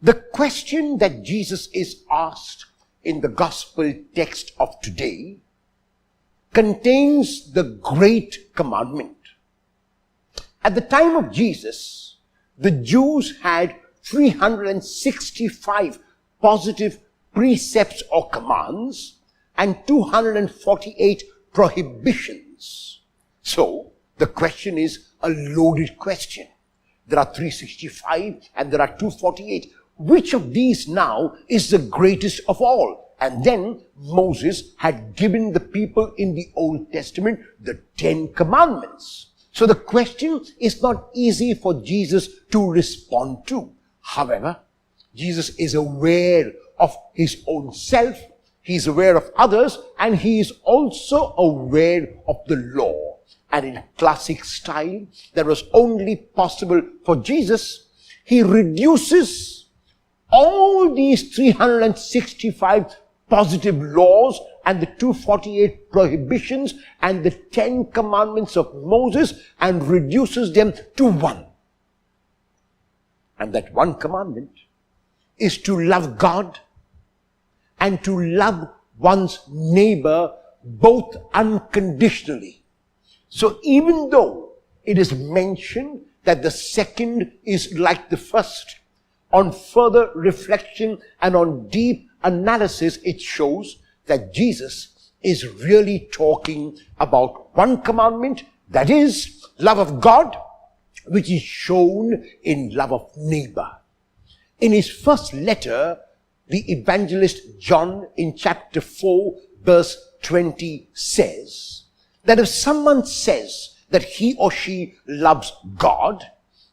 The question that Jesus is asked in the gospel text of today contains the great commandment. At the time of Jesus, the Jews had 365 positive precepts or commands and 248 prohibitions. So, the question is a loaded question. There are 365 and there are 248. Which of these now is the greatest of all? And then Moses had given the people in the Old Testament the 10 commandments. So the question is not easy for Jesus to respond to. However, Jesus is aware of his own self, he is aware of others, and he is also aware of the law. And in classic style that was only possible for Jesus, he reduces all these 365 positive laws and the 248 prohibitions and the 10 commandments of Moses and reduces them to one. And that one commandment is to love God and to love one's neighbor both unconditionally. So even though it is mentioned that the second is like the first, on further reflection and on deep analysis, it shows that Jesus is really talking about one commandment, that is love of God, which is shown in love of neighbor. In his first letter, the evangelist John in chapter 4 verse 20 says that if someone says that he or she loves God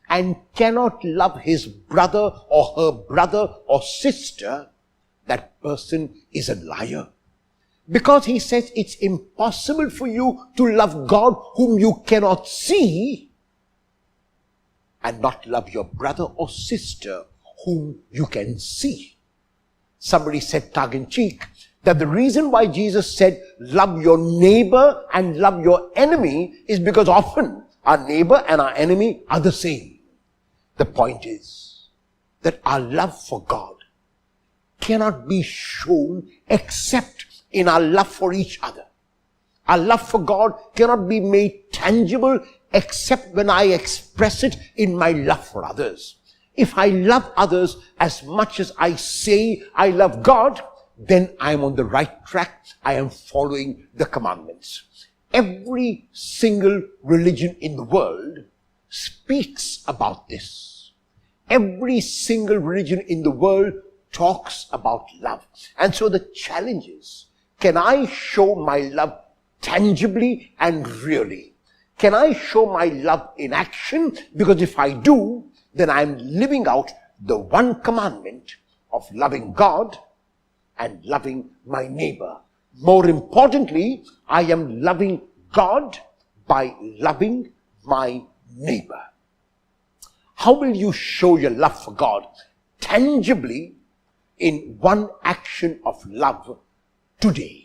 and cannot love his brother or her brother or sister, that person is a liar. Because he says it's impossible for you to love God whom you cannot see and not love your brother or sister whom you can see. Somebody said tongue-in-cheek that the reason why Jesus said love your neighbor and love your enemy is because often our neighbor and our enemy are the same. The point is that our love for God cannot be shown except in our love for each other. Our love for God cannot be made tangible except when I express it in my love for others. If I love others as much as I say I love God, then I am on the right track. I am following the commandments. Every single religion in the world speaks about this. Every single religion in the world talks about love. And so the challenge is, can I show my love tangibly and really? Can I show my love in action? Because if I do, then I'm living out the one commandment of loving God and loving my neighbor. More importantly, I am loving God by loving my neighbor. How will you show your love for God tangibly in one action of love today?